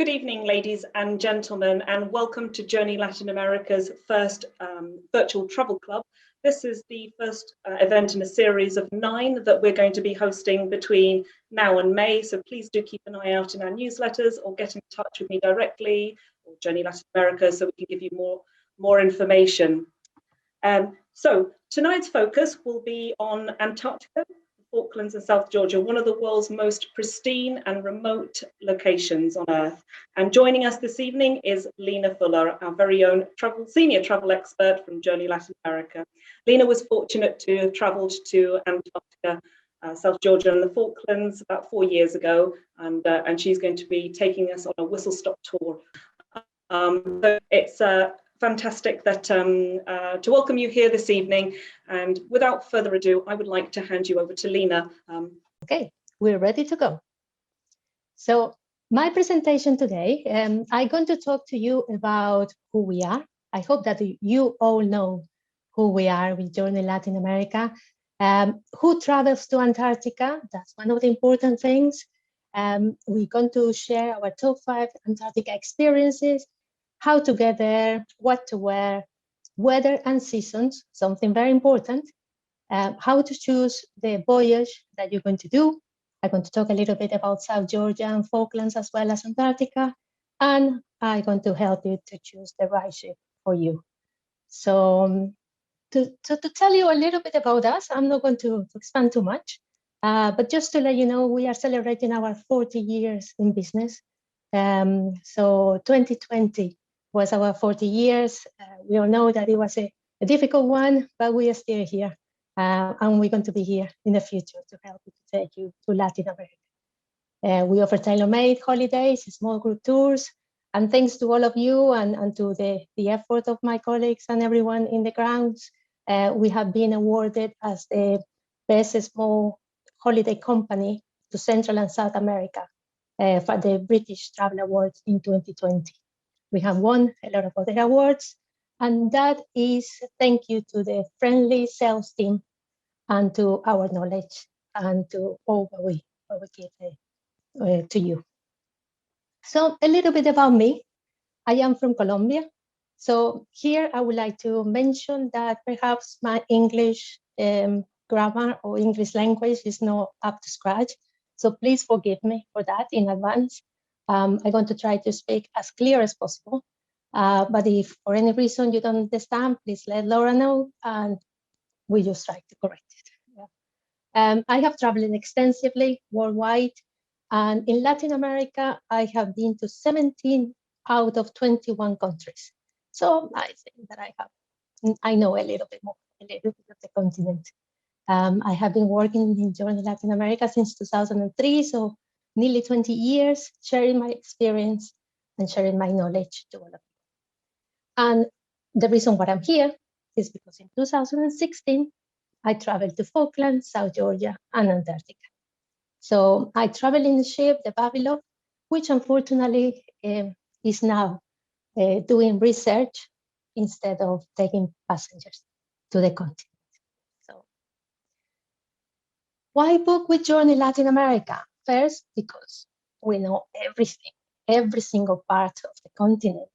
Good evening, ladies and gentlemen, and welcome to Journey Latin America's first virtual travel club. This is the first event in a series of 9 that we're going to be hosting between now and May. So please do keep an eye out in our newsletters or get in touch with me directly or Journey Latin America so we can give you more information. So tonight's focus will be on Antarctica, Falklands and South Georgia, one of the world's most pristine and remote locations on Earth. And joining us this evening is Lina Fuller, our very own senior travel expert from Journey Latin America. Lina was fortunate to have travelled to Antarctica, South Georgia and the Falklands about 4 years ago, and she's going to be taking us on a whistle-stop tour. So it's fantastic that to welcome you here this evening, and without further ado, I would like to hand you over to Lina. Okay, we're ready to go. So my presentation today, I'm going to talk to you about who we are. I hope that you all know who we are with Journey Latin America. Who travels to Antarctica? That's one of the important things. We're going to share our top 5 Antarctica experiences, how to get there, what to wear, weather and seasons, something very important, how to choose the voyage that you're going to do. I'm going to talk a little bit about South Georgia and Falklands as well as Antarctica, and I'm going to help you to choose the right ship for you. So to tell you a little bit about us, I'm not going to expand too much, but just to let you know, we are celebrating our 40 years in business. So 2020 was our 40 years. We all know that it was a difficult one, but we are still here. And we're going to be here in the future to help you to take you to Latin America. We offer tailor-made holidays, small group tours, and thanks to all of you and to the effort of my colleagues and everyone in the grounds, we have been awarded as the best small holiday company to Central and South America for the British Travel Awards in 2020. We have won a lot of other awards, and that is thank you to the friendly sales team and to our knowledge and to all what we give to you. So a little bit about me. I am from Colombia. So here I would like to mention that perhaps my English grammar or English language is not up to scratch. So please forgive me for that in advance. I'm going to try to speak as clear as possible. But if for any reason you don't understand, please let Laura know and we just try to correct it. Yeah. I have traveled extensively worldwide, and in Latin America, I have been to 17 out of 21 countries. So I think that I know a little bit of the continent. I have been working in Journey Latin America since 2003, so nearly 20 years, sharing my experience and sharing my knowledge to all of you. And the reason why I'm here is because in 2016, I traveled to Falklands, South Georgia, and Antarctica. So I traveled in the ship, the Babylon, which unfortunately is now doing research instead of taking passengers to the continent. So why book with Journey Latin America? First, because we know everything, every single part of the continent.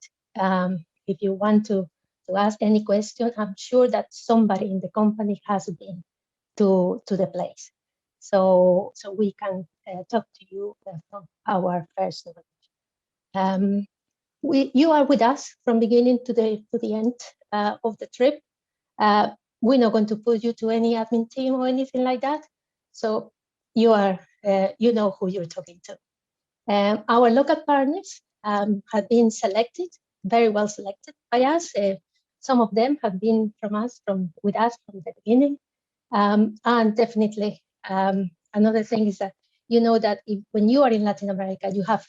If you want to ask any question, I'm sure that somebody in the company has been to the place. So we can talk to you from our first knowledge. You are with us from beginning to the end of the trip. We're not going to put you to any admin team or anything like that. So you are, you know who you're talking to. Our local partners have been selected, very well selected by us. Some of them have been with us from the beginning. And definitely, another thing is that you know that when you are in Latin America, you have,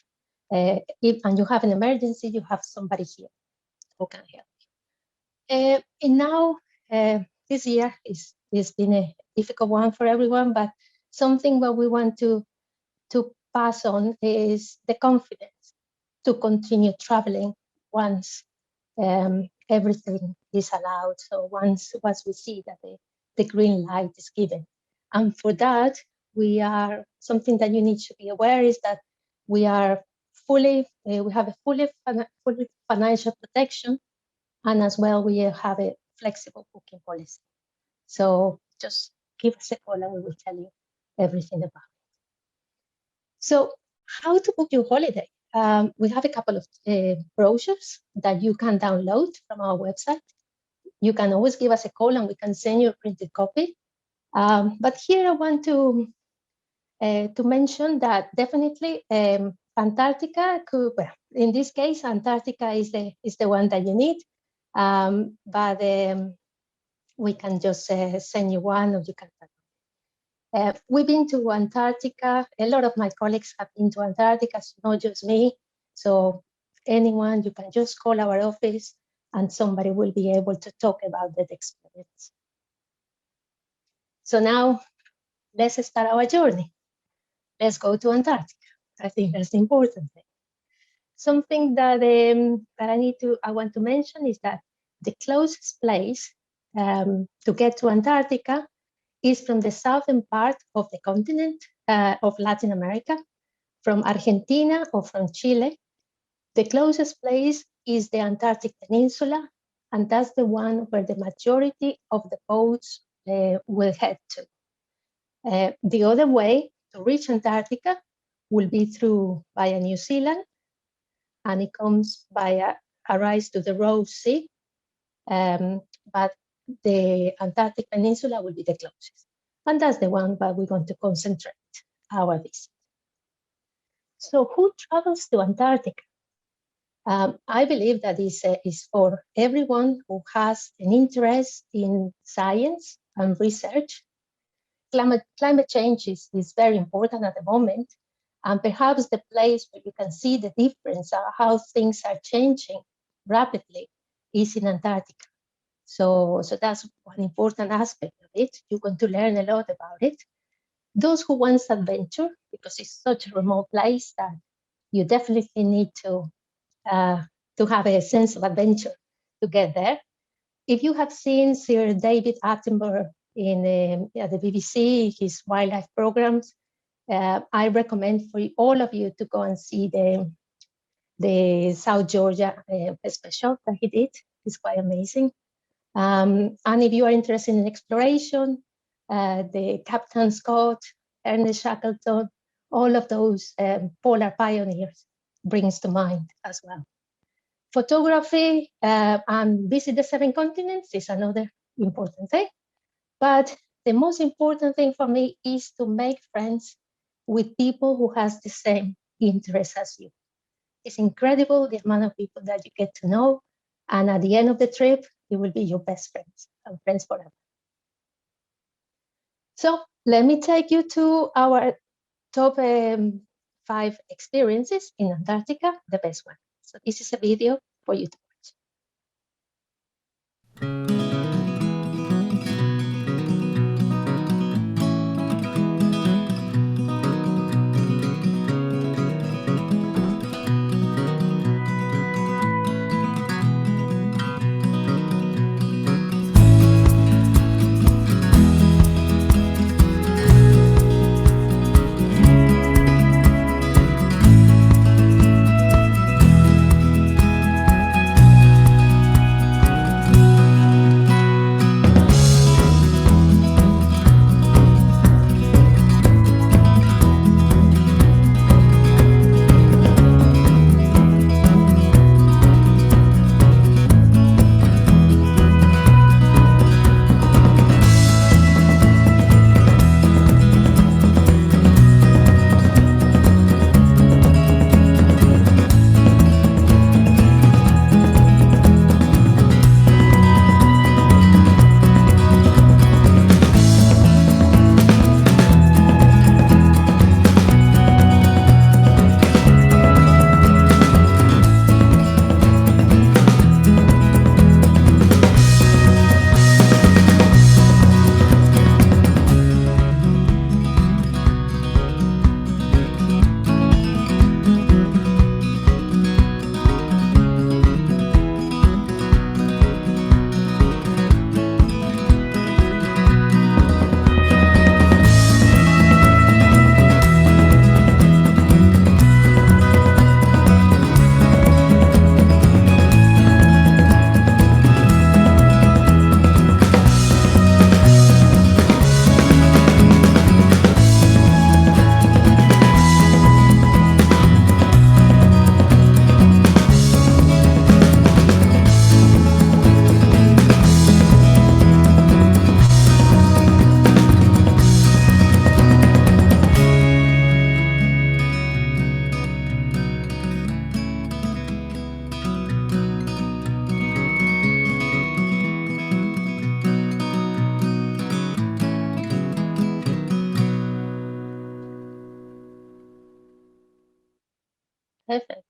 and you have an emergency, you have somebody here who can help you. And now, this year has been a difficult one for everyone, but something that we want to pass on is the confidence to continue traveling once everything is allowed. So once we see that the green light is given. And for that, something that you need to be aware is that we are we have a fully financial protection, and as well we have a flexible booking policy. So just give us a call and we will tell you everything about it. So how to book your holiday? We have a couple of brochures that you can download from our website. You can always give us a call and we can send you a printed copy. But here I want to mention that definitely Antarctica could, well, in this case, Antarctica is the one that you need. But we can just send you one, or you can. We've been to Antarctica. A lot of my colleagues have been to Antarctica, so not just me. So anyone, you can just call our office and somebody will be able to talk about that experience. So now let's start our journey. Let's go to Antarctica. I think that's the important thing. Something that I want to mention is that the closest place to get to Antarctica is from the southern part of the continent of Latin America, from Argentina or from Chile. The closest place is the Antarctic Peninsula, and that's the one where the majority of the boats will head to. The other way to reach Antarctica will be via New Zealand, and it comes via a rise to the Ross Sea, but the Antarctic Peninsula will be the closest. And that's the one that we're going to concentrate our visit. So who travels to Antarctica? I believe that this is for everyone who has an interest in science and research. Climate change is very important at the moment, and perhaps the place where you can see the difference of how things are changing rapidly is in Antarctica. So that's one important aspect of it. You're going to learn a lot about it. Those who want adventure, because it's such a remote place that you definitely need to have a sense of adventure to get there. If you have seen Sir David Attenborough in the BBC, his wildlife programs, I recommend for all of you to go and see the South Georgia special that he did. It's quite amazing. And if you are interested in exploration, the Captain Scott, Ernest Shackleton, all of those polar pioneers brings to mind as well. Photography and visit the 7 continents is another important thing. But the most important thing for me is to make friends with people who has the same interests as you. It's incredible the amount of people that you get to know. And at the end of the trip, you will be your best friends and friends forever. So let me take you to our top 5 experiences in Antarctica, the best one. So this is a video for you to watch. Perfect.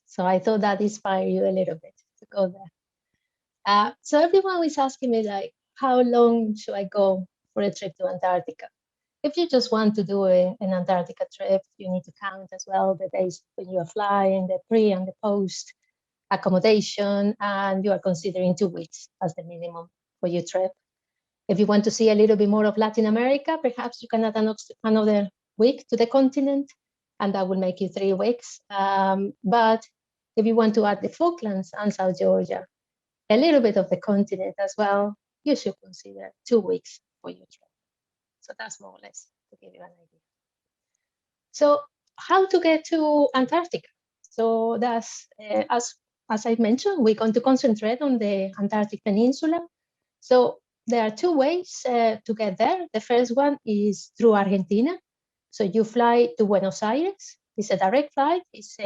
So I thought that inspired you a little bit to go there. So everyone is asking me like, how long should I go for a trip to Antarctica? If you just want to do an Antarctica trip, you need to count as well the days when you are flying, the pre and the post accommodation, and you are considering 2 weeks as the minimum for your trip. If you want to see a little bit more of Latin America, perhaps you can add another week to the continent, and that will make you 3 weeks. But if you want to add the Falklands and South Georgia, a little bit of the continent as well, you should consider 2 weeks for your trip. So that's more or less to give you an idea. So how to get to Antarctica? So that's, as I mentioned, we're going to concentrate on the Antarctic Peninsula. So there are 2 ways to get there. The first one is through Argentina. So you fly to Buenos Aires. It's a direct flight. It's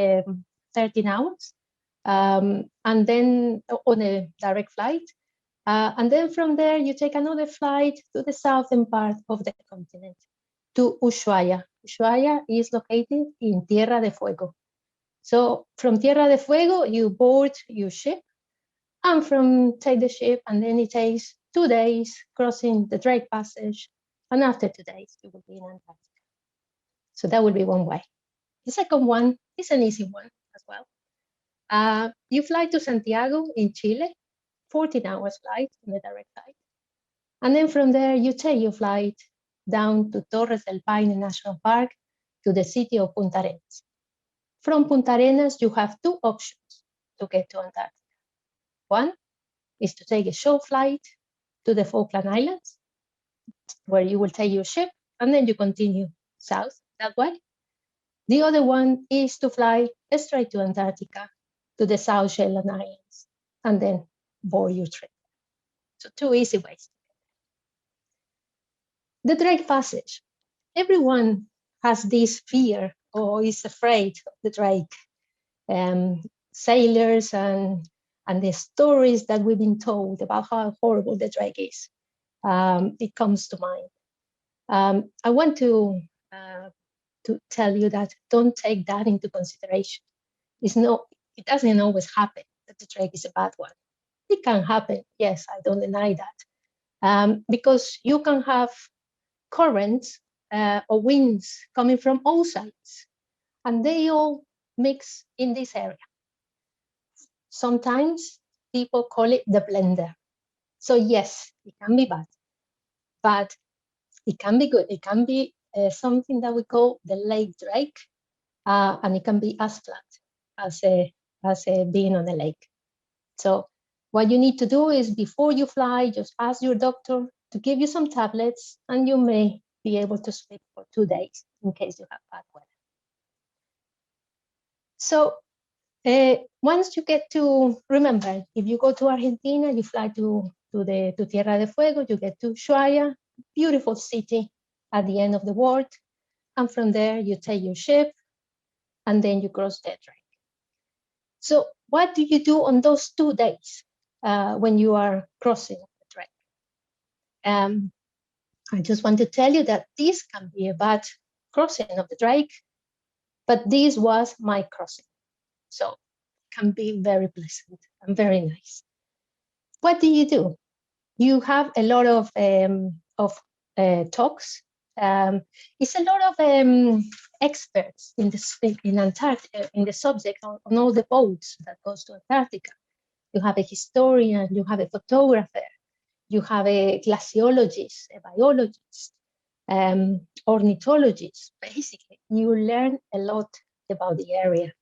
13 hours. And then on a direct flight. And then from there, you take another flight to the southern part of the continent, to Ushuaia. Ushuaia is located in Tierra de Fuego. So from Tierra de Fuego, you board your ship, and take the ship, and then it takes 2 days crossing the Drake Passage, and after 2 days, you will be in Antarctica. So that will be one way. The second one is an easy one as well. You fly to Santiago in Chile, 14 hours flight on the direct flight. And then from there, you take your flight down to Torres del Paine National Park to the city of Punta Arenas. From Punta Arenas, you have 2 options to get to Antarctica. One is to take a short flight to the Falkland Islands, where you will take your ship, and then you continue south that way. The other one is to fly straight to Antarctica, to the South Shetland Islands, and then board your trip. So 2 easy ways. The Drake Passage. Everyone has this fear or is afraid of the Drake. Sailors and the stories that we've been told about how horrible the Drake is. It comes to mind. I want to tell you that don't take that into consideration. It doesn't always happen that the Drake is a bad one. It can happen, yes, I don't deny that. Because you can have currents or winds coming from all sides, and they all mix in this area. Sometimes people call it the blender. So yes, it can be bad, but it can be good. It can be something that we call the lake Drake, and it can be as flat as being on a lake. So what you need to do is before you fly, just ask your doctor to give you some tablets, and you may be able to sleep for 2 days in case you have bad weather. So once you get to, remember, if you go to Argentina, you fly to Tierra de Fuego, you get to Ushuaia, beautiful city at the end of the world. And from there, you take your ship, and then you cross the Drake. So what do you do on those 2 days when you are crossing the Drake? I just want to tell you that this can be a bad crossing of the Drake, but this was my crossing. So it can be very pleasant and very nice. What do? You have a lot of talks. It's a lot of experts in Antarctica, in the subject, on all the boats that goes to Antarctica. You have a historian, you have a photographer, you have a glaciologist, a biologist, ornithologist. Basically, you learn a lot about the area.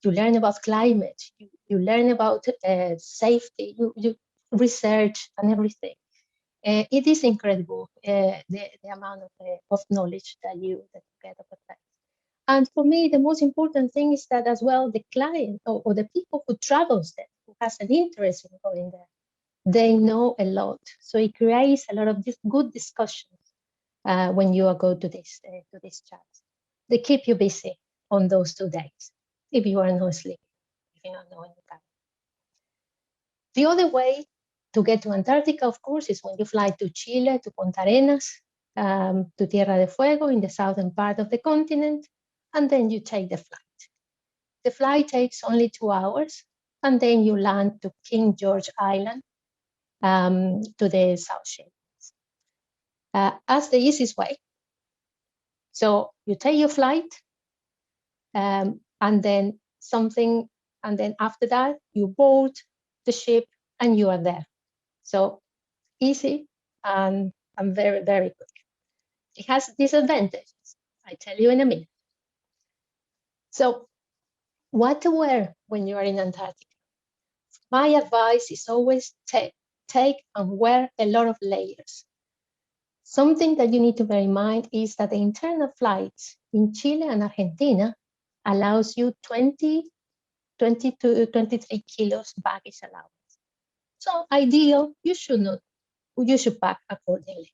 You learn about climate. You learn about safety. You research and everything. It is incredible the amount of knowledge that you get of a place. And for me, the most important thing is that as well the client or the people who travels there, who has an interest in going there, they know a lot. So it creates a lot of good discussions when you go to this chat. They keep you busy on those 2 days if you are not sleeping, if you don't know any time. The other way to get to Antarctica, of course, is when you fly to Chile, to Punta Arenas, to Tierra de Fuego in the southern part of the continent, and then you take the flight. The flight takes only 2 hours, and then you land to King George Island, to the South Shetlands. As the easiest way. So you take your flight, and then after that you board the ship and you are there. So easy and very, very quick. It has disadvantages. I tell you in a minute. So what to wear when you are in Antarctica? My advice is always take and wear a lot of layers. Something that you need to bear in mind is that the internal flights in Chile and Argentina allows you 20 to 23 kilos baggage allowance. So ideal, you should pack accordingly.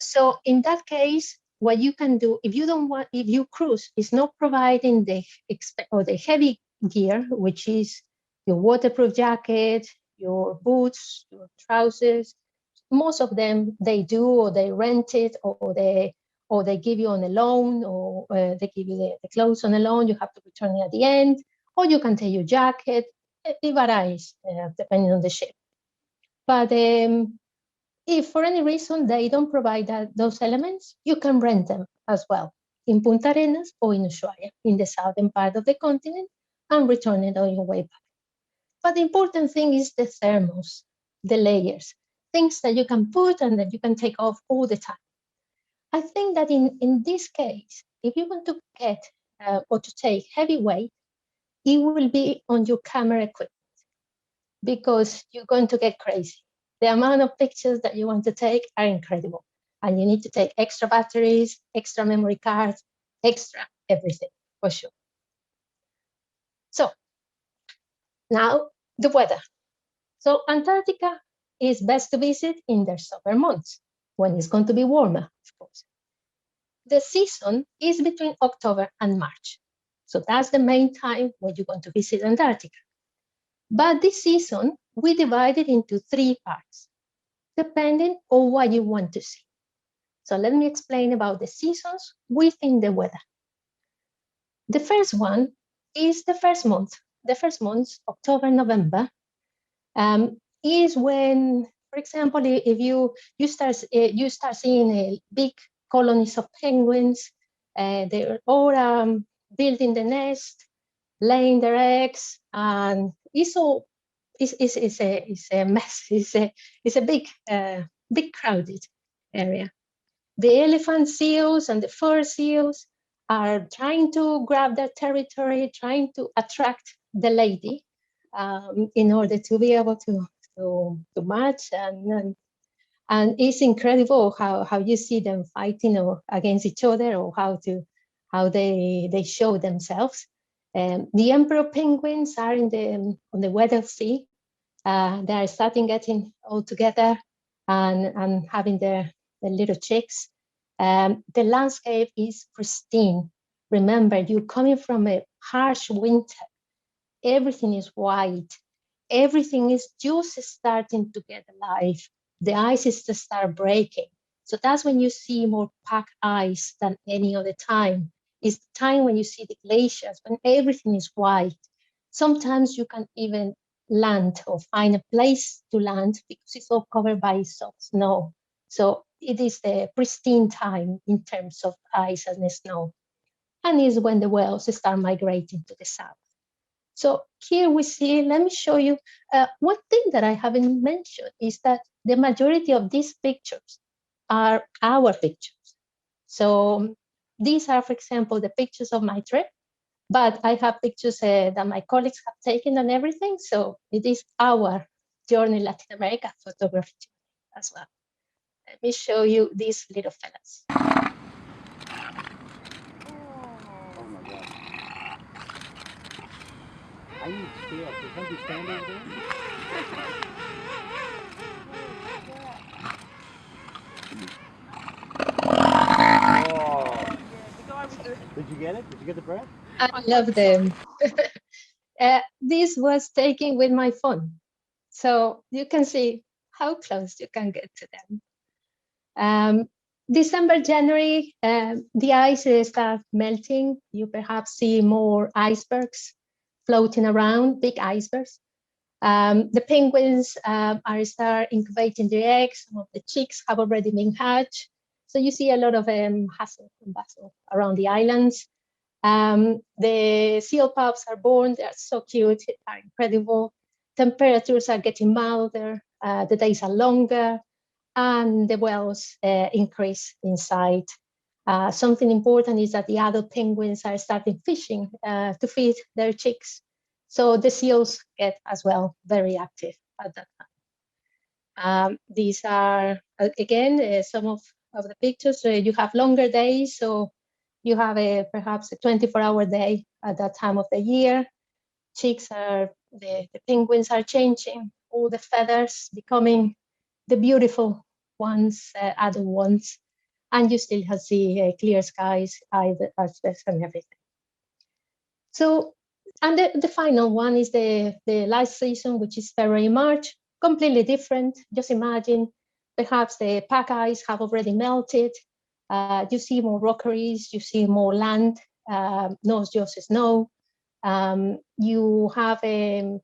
So in that case, what you can do, if your cruise is not providing the heavy gear, which is your waterproof jacket, your boots, your trousers, most of them they do, or they rent it, or they give you on a loan, or they give you the clothes on a loan. You have to return it at the end, or you can take your jacket. It varies depending on the ship. But if for any reason they don't provide those elements, you can rent them as well in Punta Arenas or in Ushuaia, in the southern part of the continent, and return it on your way back. But the important thing is the thermos, the layers, things that you can put and that you can take off all the time. I think that in this case, if you want to get or to take heavy weight, it will be on your camera equipment, because you're going to get crazy. The amount of pictures that you want to take are incredible. And you need to take extra batteries, extra memory cards, extra everything, for sure. So now the weather. So Antarctica is best to visit in the summer months, when it's going to be warmer, of course. The season is between October and March. So that's the main time when you're going to visit Antarctica. But this season, we divide it into 3 parts, depending on what you want to see. So let me explain about the seasons within the weather. The first one is the first month. The first month, October, November, is when, for example, if you start seeing big colonies of penguins. They're all building the nest, laying their eggs, and it's a mess. It's a big crowded area. The elephant seals and the fur seals are trying to grab their territory, trying to attract the lady in order to be able to match, and it's incredible how you see them fighting against each other, or how they show themselves. The emperor penguins are on the weather sea. They are starting getting all together and having their little chicks. The landscape is pristine. Remember, you're coming from a harsh winter. Everything is white. Everything is just starting to get alive. The ice is to start breaking. So that's when you see more packed ice than any other time. It's the time when you see the glaciers, when everything is white. Sometimes you can even land or find a place to land because it's all covered by soft snow. So it is the pristine time in terms of ice and snow. And is when the whales start migrating to the south. So here we see, let me show you, one thing that I haven't mentioned is that the majority of these pictures are our pictures. So these are, for example, the pictures of my trip, but I have pictures that my colleagues have taken and everything. So it is our Journey Latin America photography as well. Let me show you these little fellas. I need scale. Can you stand over there? Oh. Did you get it? Did you get the breath? I love them. This was taken with my phone. So you can see how close you can get to them. December, January, the ice starts melting. You perhaps see more icebergs floating around, big icebergs. The penguins are start incubating their eggs. Some of the chicks have already been hatched. So you see a lot of hustle and bustle around the islands. The seal pups are born. They are so cute, are incredible. Temperatures are getting milder. The days are longer, and the whales increase in size. Something important is that the adult penguins are starting fishing to feed their chicks. So the seals get as well very active at that time. These are, again, some of the pictures. You have longer days, so you have perhaps a 24-hour day at that time of the year. Chicks are, the penguins are changing, all the feathers becoming the beautiful ones, adult ones, and you still have the clear skies, icebergs, and everything. So, and the final one is the last season, which is February, March, completely different. Just imagine, perhaps the pack ice have already melted. You see more rockeries, you see more land, not just snow. You have the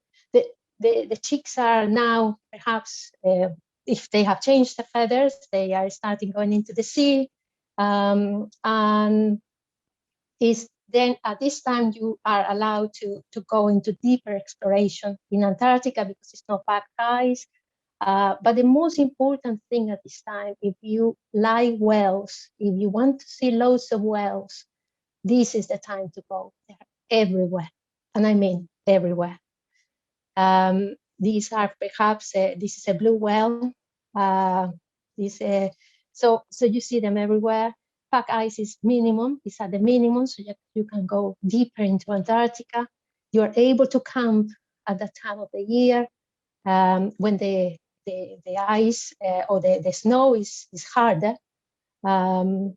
chicks are now perhaps, if they have changed the feathers, they are starting going into the sea. And is then at this time you are allowed to go into deeper exploration in Antarctica because it's not packed ice. But the most important thing at this time, if you like whales, if you want to see loads of whales, this is the time to go. They're everywhere, and I mean everywhere. These are perhaps, this is a blue whale. So you see them everywhere. Pack ice is minimum, these are the minimum, so you can go deeper into Antarctica. You are able to camp at that time of the year when the ice or the snow is harder. And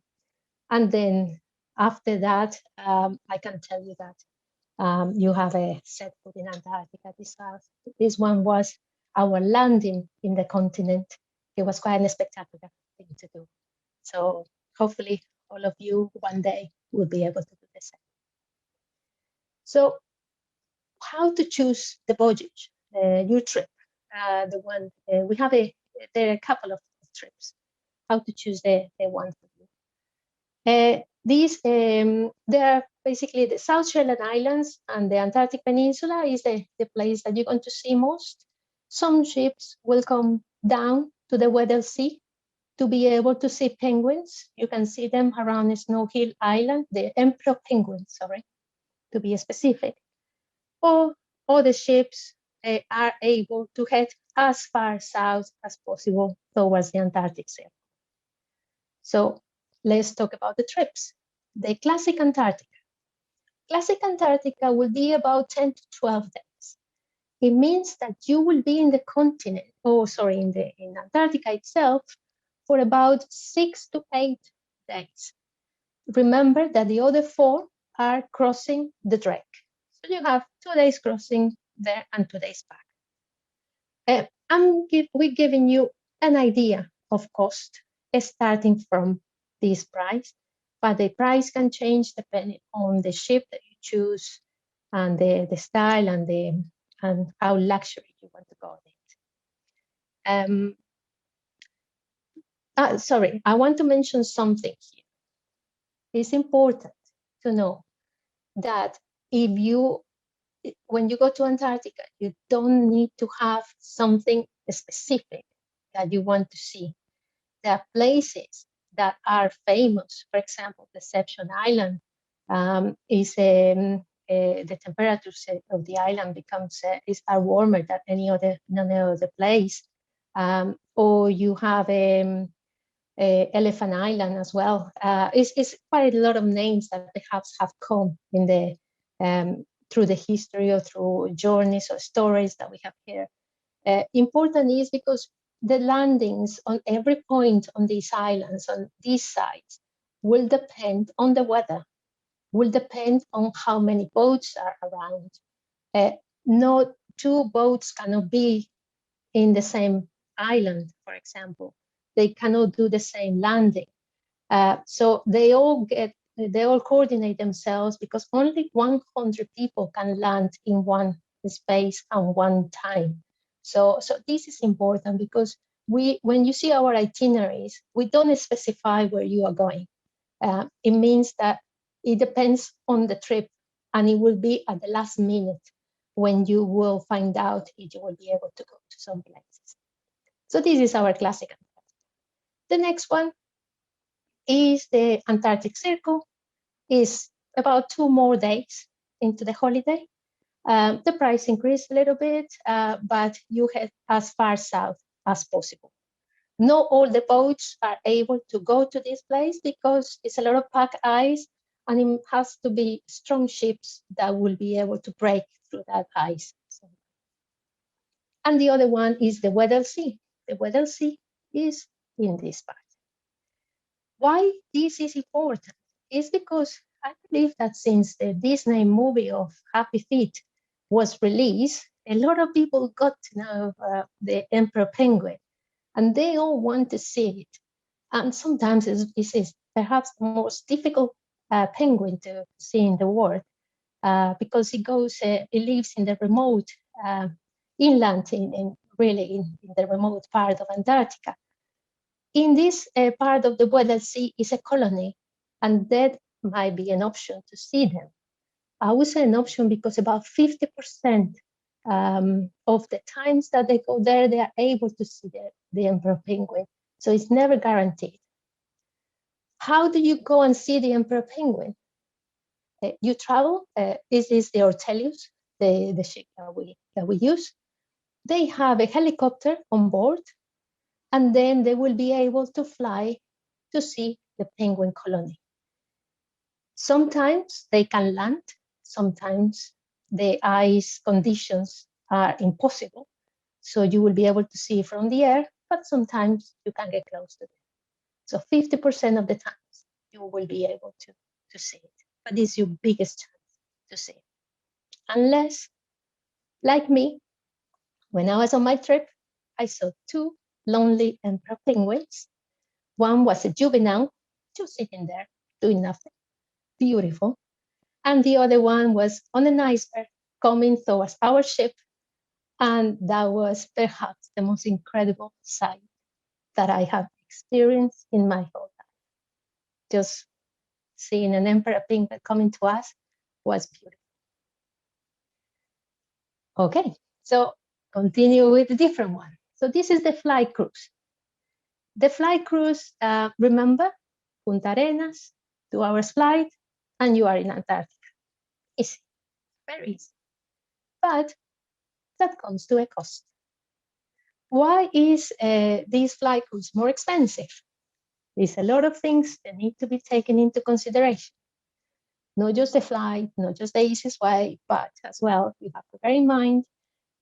then after that, I can tell you that you have a set foot in Antarctica. This one was our landing in the continent. It was quite a spectacular thing to do. So hopefully all of you one day will be able to do the same. So how to choose the voyage, your trip? The one we have there are a couple of trips. How to choose the one for you? They are basically the South Shetland Islands and the Antarctic Peninsula is the place that you're going to see most. Some ships will come down to the Weddell Sea to be able to see penguins. You can see them around Snow Hill Island, the emperor penguins, sorry, to be specific. Or other ships are able to head as far south as possible towards the Antarctic Circle. So let's talk about the trips. The classic Antarctica. Classic Antarctica will be about 10 to 12 days. It means that you will be in the continent, in Antarctica itself for about 6 to 8 days. Remember that the other 4 are crossing the Drake. So you have 2 days crossing there and 2 days back. We're giving you an idea of cost starting from this price, but the price can change depending on the ship that you choose and the style and how luxury you want to go in it. Sorry, I want to mention something here. It's important to know that when you go to Antarctica, you don't need to have something specific that you want to see. There are places that are famous. For example, Deception Island the temperatures of the island are warmer than any other place. Or you have Elephant Island as well. It's quite a lot of names that perhaps have come in the through the history or through journeys or stories that we have here. Important is because the landings on every point on these islands, on these sites, will depend on the weather, will depend on how many boats are around. No 2 boats cannot be in the same island, for example. They cannot do the same landing. So they all coordinate themselves because only 100 people can land in one space and one time. So this is important because when you see our itineraries, we don't specify where you are going. It means that it depends on the trip, and it will be at the last minute when you will find out if you will be able to go to some places. So this is our classic. The next one is the Antarctic Circle. Is about 2 more days into the holiday. The price increased a little bit, but you head as far south as possible. Not all the boats are able to go to this place because it's a lot of pack ice, and it has to be strong ships that will be able to break through that ice. And the other one is the Weddell Sea. The Weddell Sea is in this part. Why this is important is because I believe that since the Disney movie of Happy Feet was released, a lot of people got to know the Emperor Penguin, and they all want to see it. And sometimes this is perhaps the most difficult penguin to see in the world because it lives in the remote inland, really in the remote part of Antarctica. In this part of the Weddell Sea is a colony, and that might be an option to see them. I would say an option because about 50% of the times that they go there, they are able to see the emperor penguin. So it's never guaranteed. How do you go and see the emperor penguin? You travel. This is the Ortelius, the ship that we use. They have a helicopter on board, and then they will be able to fly to see the penguin colony. Sometimes they can land, sometimes the ice conditions are impossible, so you will be able to see from the air, but sometimes you can get close to them. So 50% of the times you will be able to see it, but this is your biggest chance to see it. Unless, like me, when I was on my trip, I saw 2 lonely emperor penguins. One was a juvenile, just sitting there doing nothing, beautiful. And the other one was on an iceberg coming towards our ship. And that was perhaps the most incredible sight that I have experienced in my whole life. Just seeing an emperor penguin coming to us was beautiful. Okay, so continue with a different one. So this is the fly cruise. The fly cruise, remember, Punta Arenas, 2 hours flight, and you are in Antarctica. Easy, very easy. But that comes to a cost. Why is this flight cruise more expensive? There's a lot of things that need to be taken into consideration. Not just the flight, not just the easiest way, but as well, you have to bear in mind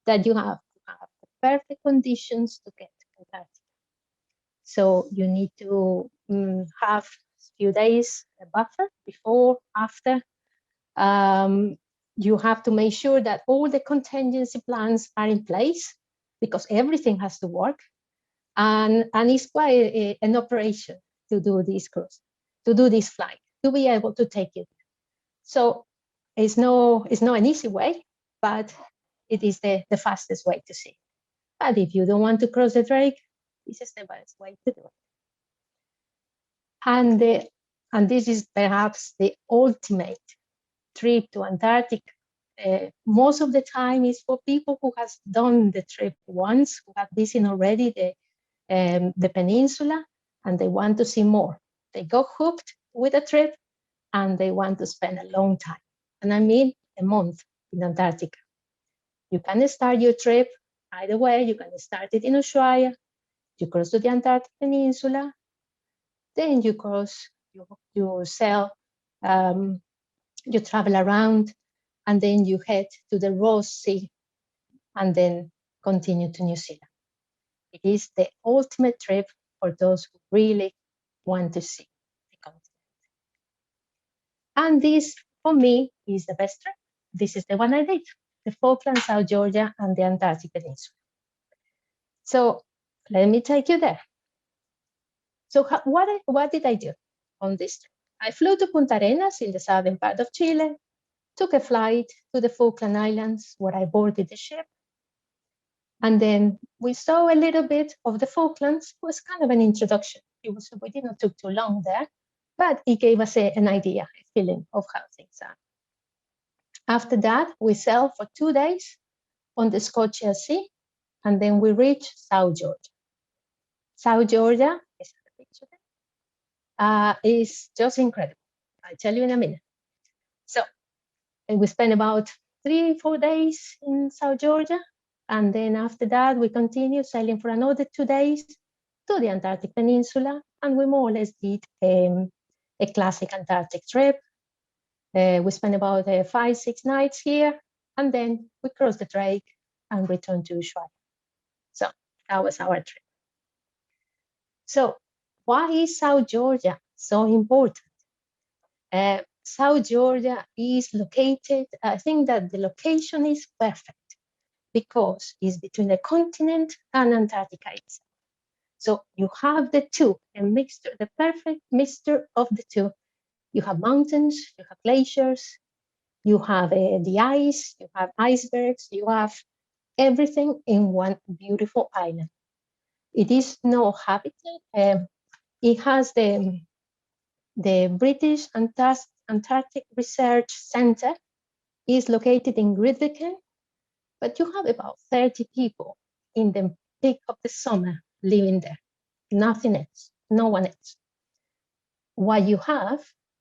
that you have to have the perfect conditions to get to Antarctica. So you need to have a few days a buffer before, after. You have to make sure that all the contingency plans are in place because everything has to work. And it's quite an operation to do this cruise, to do this flight, to be able to take it. So it's not an easy way, but it is the fastest way to see it. But if you don't want to cross the Drake, this is the best way to do it. And this is perhaps the ultimate trip to Antarctica. Most of the time is for people who has done the trip once, who have visited already the peninsula, and they want to see more. They go hooked with a trip, and they want to spend a long time. And I mean a month in Antarctica. You can start your trip either way. You can start it in Ushuaia, you cross to the Antarctic Peninsula, then you cross, you sail, you travel around, and then you head to the Ross Sea, and then continue to New Zealand. It is the ultimate trip for those who really want to see the continent. And this, for me, is the best trip. This is the one I did, the Falkland, South Georgia, and the Antarctic Peninsula. So let me take you there. So what did I do? on this trip. I flew to Punta Arenas in the southern part of Chile, took a flight to the Falkland Islands where I boarded the ship. And then we saw a little bit of the Falklands. It was kind of an introduction. We didn't take too long there, but it gave us an idea, a feeling of how things are. After that, we sailed for 2 days on the Scotia Sea, and then we reached South Georgia. South Georgia is just incredible. I'll tell you in a minute. So we spent about 3-4 days in South Georgia. And then after that, we continued sailing for another 2 days to the Antarctic Peninsula. And we more or less did a classic Antarctic trip. We spent about 5-6 nights here. And then we crossed the Drake and returned to Ushuaia. So that was our trip. So why is South Georgia so important? South Georgia is located, I think that the location is perfect because it's between the continent and Antarctica itself. So you have the two, a mixture, the perfect mixture of the two. You have mountains, you have glaciers, you have the ice, you have icebergs, you have everything in one beautiful island. It is no habitat. It has the British Antarctic Research Center is located in Grytviken, but you have about 30 people in the peak of the summer living there. Nothing else, no one else. What you have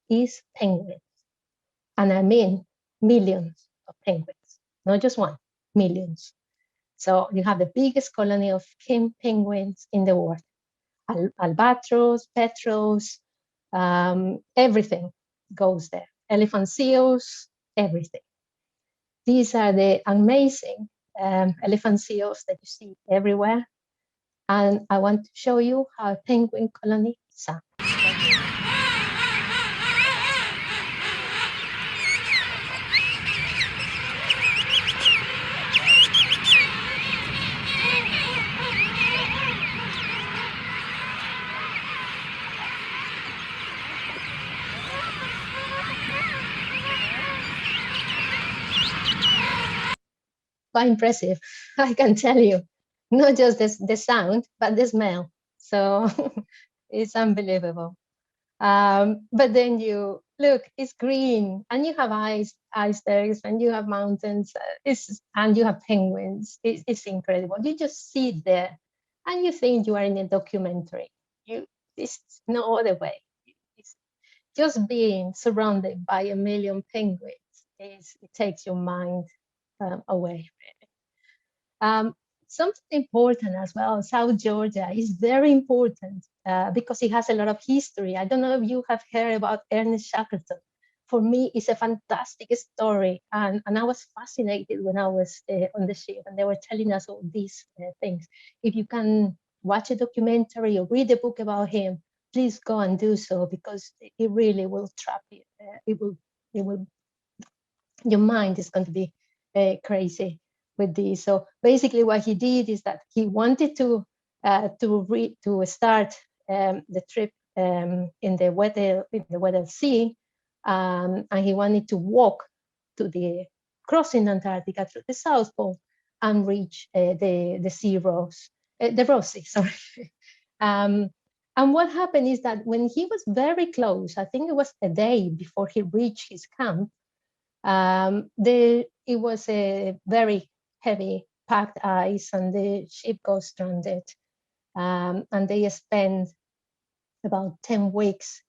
is penguins. And I mean millions of penguins, not just one, millions. So you have the biggest colony of king penguins in the world. Albatros, petrels, everything goes there. Elephant seals, everything. These are the amazing elephant seals that you see everywhere. And I want to show you how a penguin colony sounds. Quite impressive, I can tell you. Not just the sound, but the smell. So it's unbelievable. But then you look, it's green, and you have icebergs, and you have mountains, and you have penguins. It's incredible. You just sit there, and you think you are in a documentary. It's no other way. It's just being surrounded by a million penguins. It takes your mind away. Something important as well, South Georgia is very important because it has a lot of history. I don't know if you have heard about Ernest Shackleton. For me, it's a fantastic story. And I was fascinated when I was on the ship and they were telling us all these things. If you can watch a documentary or read a book about him, please go and do so because it really will trap you. Your mind is going to be crazy with this. So basically what he did is that he wanted to start the trip in the Weddell Sea, and he wanted to walk to the crossing Antarctica through the South Pole and reach the Ross Sea, sorry. And what happened is that when he was very close, I think it was a day before he reached his camp, it was a very heavy packed ice and the ship got stranded. And they spent about 10 weeks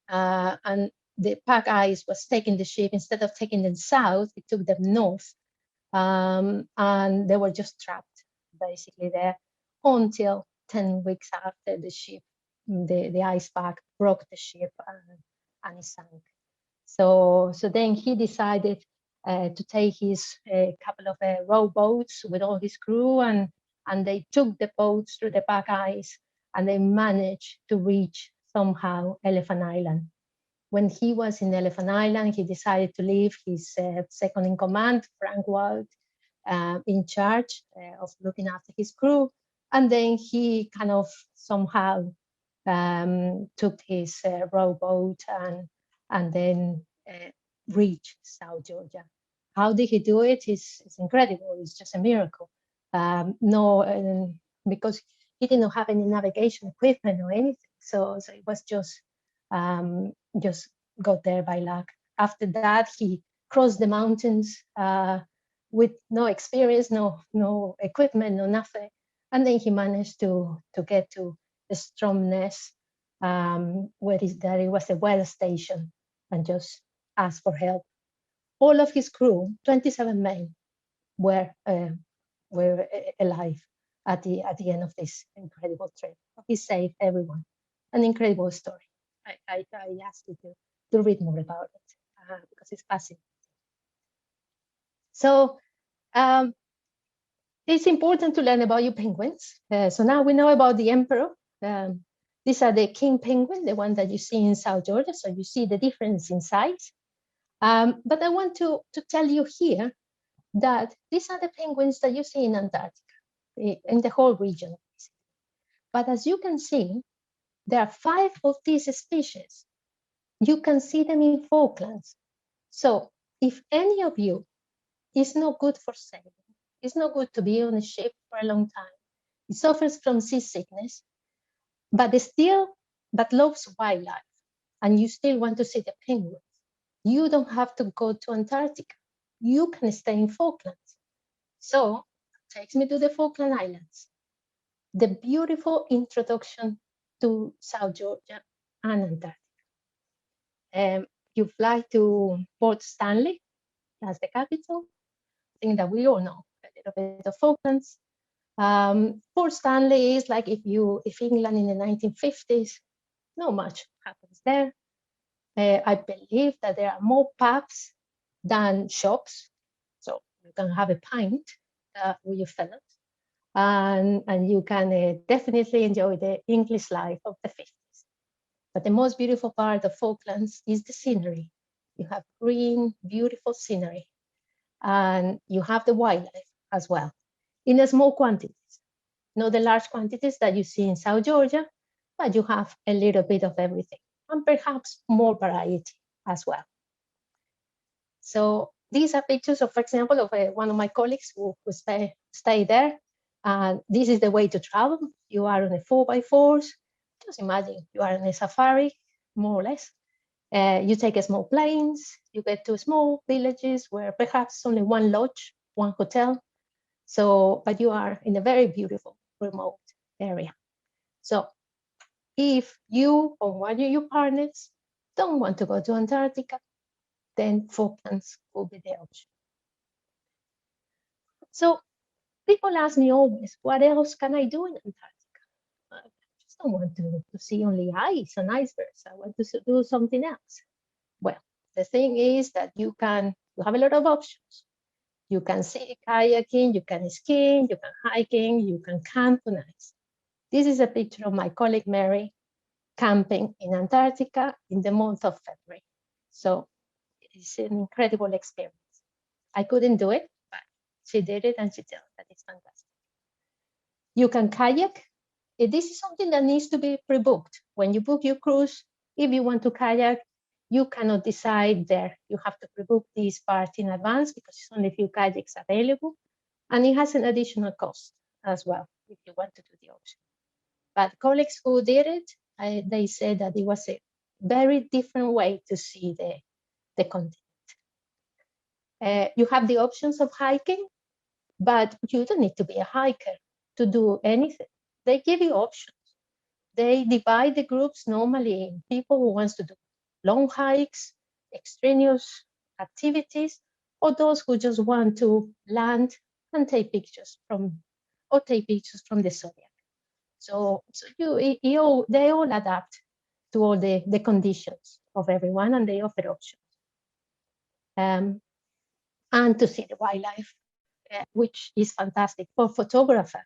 and the pack ice was taking the ship. Instead of taking them south, it took them north. And they were just trapped basically there until 10 weeks after the ship, the ice pack broke the ship and it sank. So then he decided to take his couple of rowboats with all his crew, and they took the boats through the pack ice, and they managed to reach somehow Elephant Island. When he was in Elephant Island, he decided to leave his second in command, Frank Wald, in charge of looking after his crew, and then he kind of somehow took his rowboat and then reached South Georgia. How did he do it? It's incredible. It's just a miracle. Because he didn't have any navigation equipment or anything. So it was just got there by luck. After that, he crossed the mountains with no experience, no equipment, no nothing. And then he managed to get to the Stromness, where there was a weather station, and just asked for help. All of his crew, 27 men, were alive at the end of this incredible trip. He saved everyone. An incredible story. I asked you to read more about it because it's fascinating. So it's important to learn about your penguins. So now we know about the emperor. These are the king penguin, the one that you see in South Georgia. So you see the difference in size. But I want to tell you here that these are the penguins that you see in Antarctica, in the whole region. But as you can see, there are 5 of these species. You can see them in Falklands. So if any of you is not good for sailing, it's not good to be on a ship for a long time, it suffers from seasickness, but loves wildlife, and you still want to see the penguins, you don't have to go to Antarctica. You can stay in Falklands. So it takes me to the Falkland Islands, the beautiful introduction to South Georgia and Antarctica. You fly to Port Stanley, that's the capital. I think that we all know a little bit of Falklands. Port Stanley is like if England in the 1950s, not much happens there. I believe that there are more pubs than shops, so you can have a pint with your fellows, and you can definitely enjoy the English life of the 50s. But the most beautiful part of Falklands is the scenery. You have green, beautiful scenery, and you have the wildlife as well, in a small quantities, not the large quantities that you see in South Georgia, but you have a little bit of everything, and perhaps more variety as well. So these are pictures of, for example, of one of my colleagues who stay there. And this is the way to travel. You are on a 4x4s. Just imagine you are on a safari, more or less. You take a small planes, you get to small villages where perhaps only one lodge, one hotel. So, but you are in a very beautiful remote area. So if you or one of your partners don't want to go to Antarctica, then Falklands will be the option. So people ask me always, what else can I do in Antarctica? I just don't want to see only ice and icebergs. I want to do something else. Well, the thing is that you have a lot of options. You can see kayaking, you can skiing, you can hiking, you can camp on ice. This is a picture of my colleague Mary camping in Antarctica in the month of February. So it's an incredible experience. I couldn't do it, but she did it and she tells that it's fantastic. You can kayak. This is something that needs to be pre-booked. When you book your cruise, if you want to kayak, you cannot decide there. You have to pre-book this part in advance because it's only a few kayaks available. And it has an additional cost as well if you want to do the option. But colleagues who did it, they said that it was a very different way to see the continent. You have the options of hiking, but you don't need to be a hiker to do anything. They give you options. They divide the groups normally in people who wants to do long hikes, extraneous activities, or those who just want to land and take pictures from the zodiac. So they all adapt to all the conditions of everyone, and they offer options. And to see the wildlife, which is fantastic. For photographer,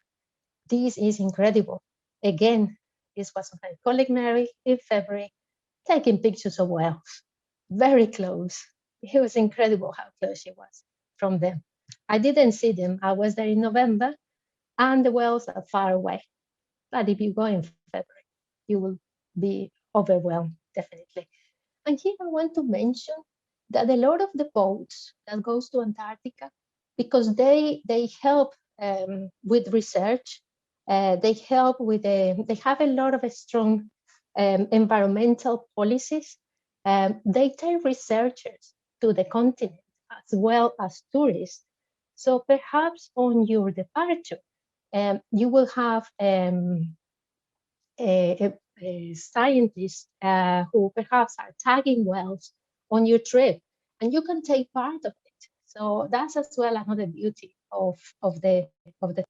this is incredible. Again, this was my colleague Mary in February, taking pictures of whales, very close. It was incredible how close she was from them. I didn't see them. I was there in November, and the whales are far away. But if you go in February, you will be overwhelmed, definitely. And here I want to mention that a lot of the boats that goes to Antarctica, because they help with research, they help with they have a lot of strong environmental policies. They take researchers to the continent as well as tourists. So perhaps on your departure, you will have scientists who perhaps are tagging wells on your trip, and you can take part of it. So that's as well another beauty of the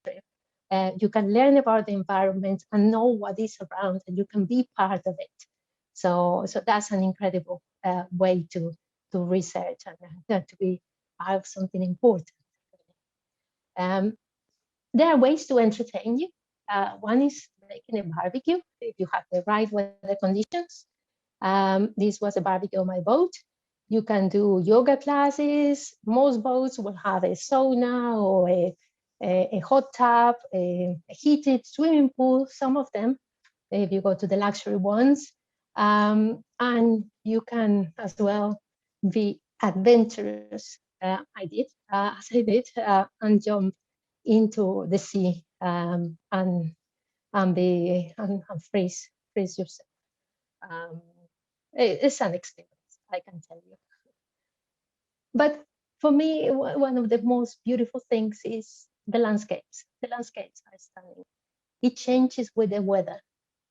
trip. You can learn about the environment and know what is around, and you can be part of it. So that's an incredible way to research and to be part of something important. Um, there are ways to entertain you. One is making a barbecue if you have the right weather conditions. This was a barbecue on my boat. You can do yoga classes. Most boats will have a sauna or a hot tub, a heated swimming pool, some of them, if you go to the luxury ones. And you can as well be adventurous. As I did, and jump into the sea and freeze yourself. It's an experience, I can tell you. But for me, one of the most beautiful things is the landscapes. The landscapes are stunning. It changes with the weather.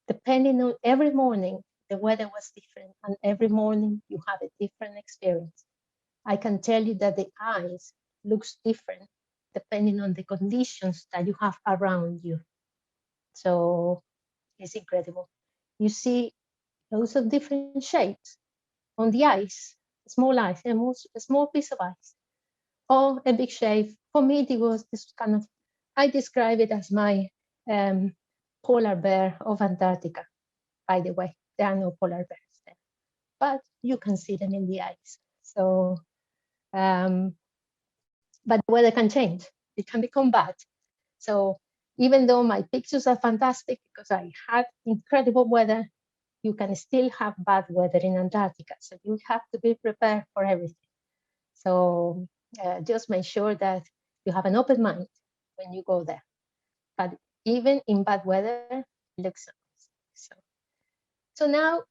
Depending on every morning, the weather was different, and every morning you have a different experience. I can tell you that the ice looks different depending on the conditions that you have around you. So it's incredible. You see loads of different shapes on the ice, small ice, a small piece of ice, or a big shape. For me, it was this kind of, I describe it as my polar bear of Antarctica. By the way, there are no polar bears there, but you can see them in the ice. So, but the weather can change. It can become bad. So even though my pictures are fantastic because I had incredible weather, you can still have bad weather in Antarctica. So you have to be prepared for everything. So just make sure that you have an open mind when you go there. But even in bad weather, it looks nice. So now,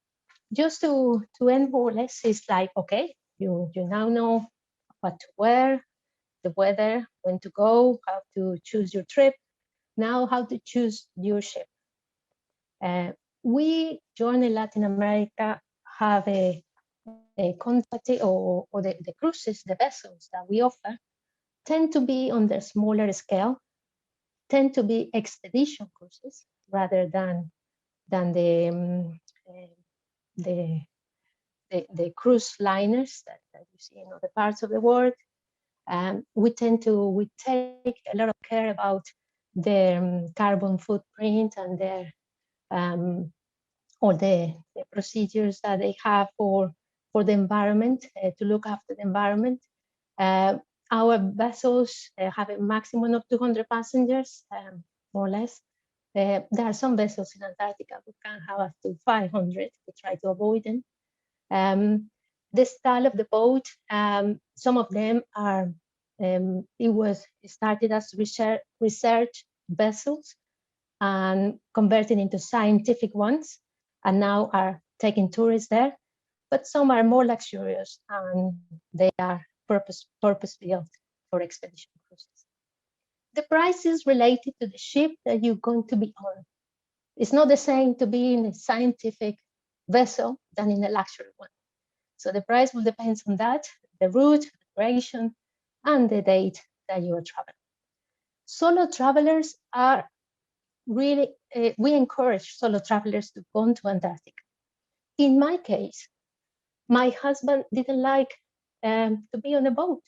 just to end more or less, it's like, okay, you now know what to wear, the weather, when to go, how to choose your trip. Now, how to choose your ship. We, Journey Latin America, have a contact, or the cruises, the vessels that we offer, tend to be on the smaller scale, tend to be expedition cruises rather than the cruise liners that you see in other parts of the world. We take a lot of care about their carbon footprint and their all the procedures that they have for the environment, to look after the environment. Our vessels have a maximum of 200 passengers, more or less. There are some vessels in Antarctica who can have up to 500. We try to avoid them. The style of the boat, some of them are, it started as research vessels and converted into scientific ones, and now are taking tourists there. But some are more luxurious and they are purpose-built for expedition cruises. The price is related to the ship that you're going to be on. It's not the same to be in a scientific vessel than in a luxury one. So the price will depend on that, the route, the duration, and the date that you are traveling. Solo travelers are really, we encourage solo travelers to go to Antarctica. In my case, my husband didn't like to be on a boat.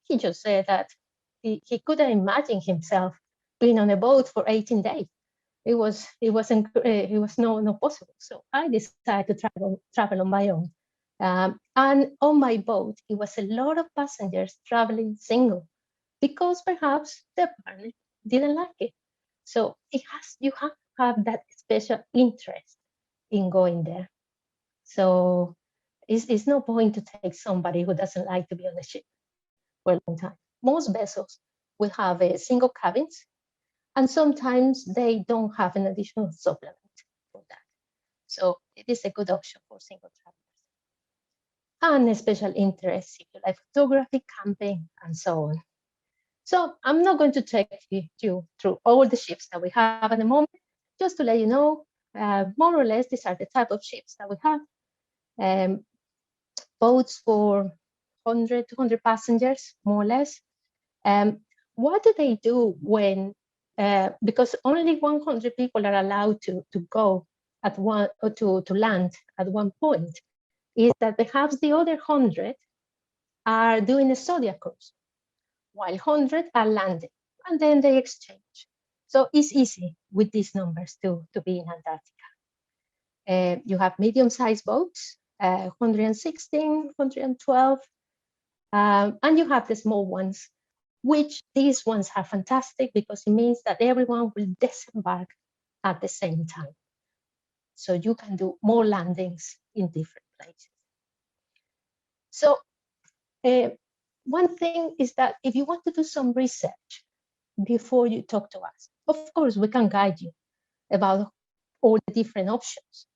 He just said that he couldn't imagine himself being on a boat for 18 days. It was no possible. So I decided to travel on my own. And on my boat, it was a lot of passengers traveling single because perhaps their partner didn't like it. So you have to have that special interest in going there. So it's no point to take somebody who doesn't like to be on the ship for a long time. Most vessels will have a single cabins, and sometimes they don't have an additional supplement for that. So it is a good option for single travelers. And a special interest if you like photography, camping, and so on. So I'm not going to take you through all the ships that we have at the moment, just to let you know, more or less, these are the type of ships that we have. Boats for 100, 200 passengers, more or less. What do they do when, because only 100 people are allowed to go at one, or to land at one point, is that perhaps the other 100 are doing a zodiac cruise, while 100 are landing, and then they exchange. So it's easy with these numbers to be in Antarctica. You have medium-sized boats, 116, 112, and you have the small ones, which these ones are fantastic because it means that everyone will disembark at the same time. So you can do more landings in different places. So one thing is that if you want to do some research before you talk to us, of course, we can guide you about all the different options.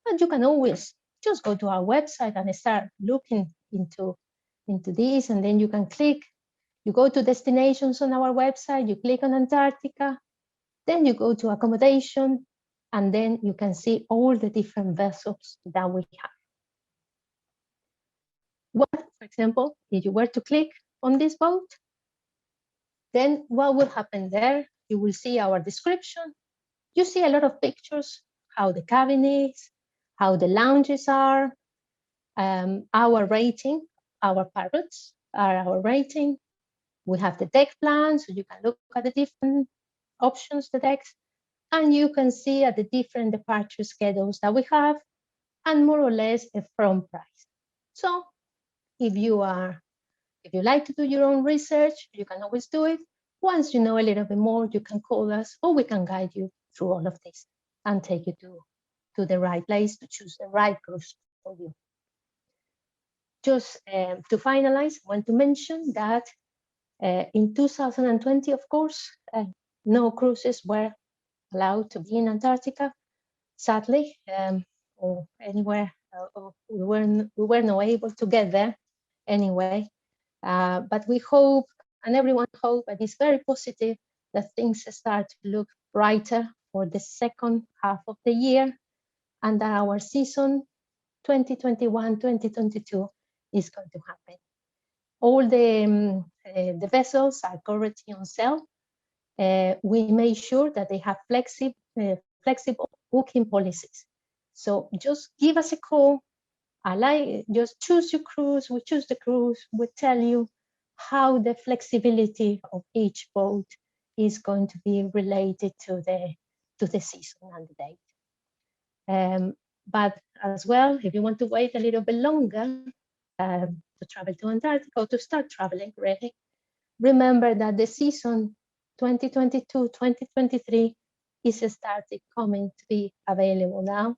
And you can always just go to our website and start looking into this, and then you can click. You go to destinations on our website, you click on Antarctica, then you go to accommodation, and then you can see all the different vessels that we have. What, for example, if you were to click on this boat, then what will happen there? You will see our description. You see a lot of pictures, how the cabin is, how the lounges are, our rating, our pilots are our rating. We have the deck plan, so you can look at the different options, the decks, and you can see at the different departure schedules that we have, and more or less a firm price. So if you like to do your own research, you can always do it. Once you know a little bit more, you can call us, or we can guide you through all of this and take you to the right place to choose the right cruise for you. Just to finalize, I want to mention that in 2020, of course, no cruises were allowed to be in Antarctica, sadly, or anywhere. We were not able to get there anyway. But we hope, and everyone hopes, and it's very positive, that things start to look brighter for the second half of the year, and that our season 2021-2022 is going to happen. All the vessels are currently on sale. We made sure that they have flexible booking policies. So just give us a call. Just choose your cruise. We choose the cruise. We tell you how the flexibility of each boat is going to be related to the season and the date. But as well, if you want to wait a little bit longer to travel to Antarctica or to start traveling, really, remember that the season 2022-2023 is started coming to be available now.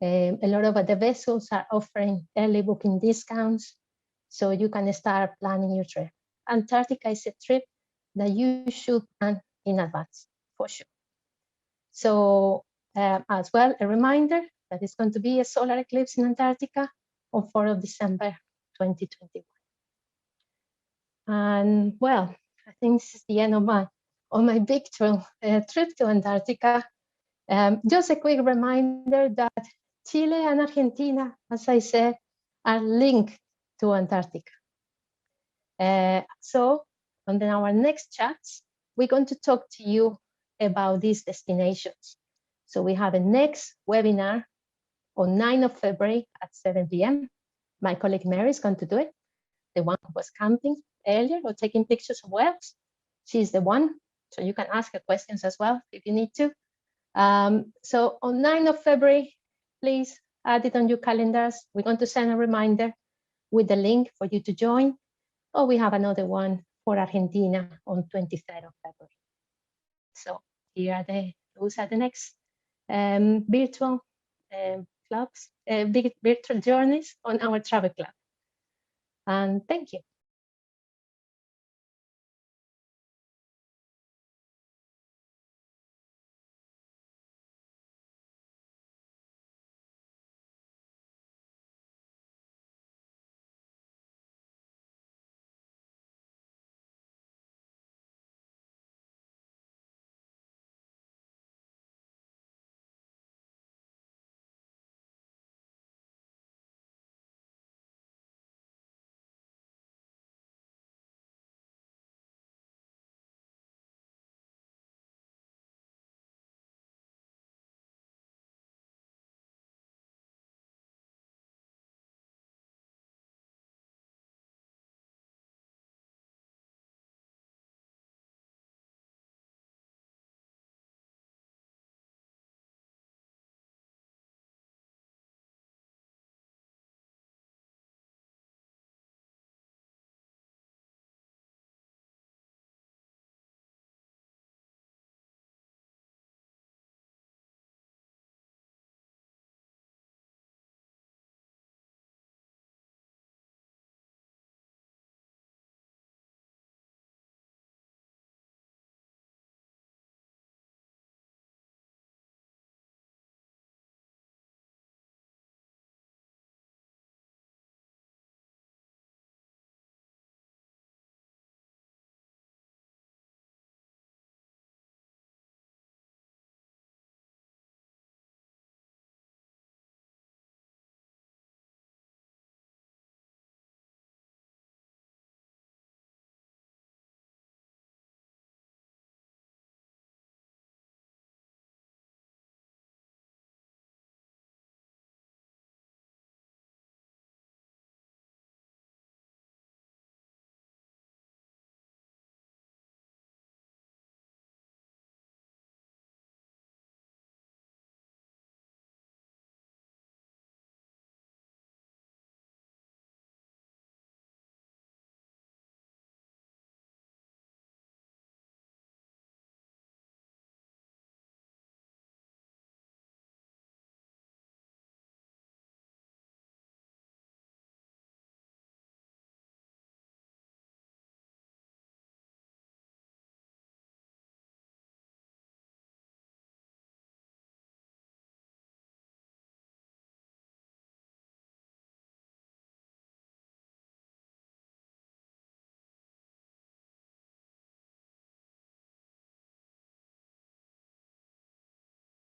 A lot of the vessels are offering early booking discounts, so you can start planning your trip. Antarctica is a trip that you should plan in advance, for sure. So as well, a reminder that it's going to be a solar eclipse in Antarctica on 4th of December 2021. And well, I think this is the end of my big trip to Antarctica. Just a quick reminder that Chile and Argentina, as I said, are linked to Antarctica. So on our next chats, we're going to talk to you about these destinations. So we have a next webinar on 9th of February at 7 p.m. My colleague Mary is going to do it, the one who was camping earlier or taking pictures of whales. She's the one, so you can ask her questions as well if you need to. So on 9th of February, please add it on your calendars. We're going to send a reminder with the link for you to join. Or we have another one for Argentina on 23rd of February. So those are the next virtual clubs, big virtual journeys on our travel club. And thank you.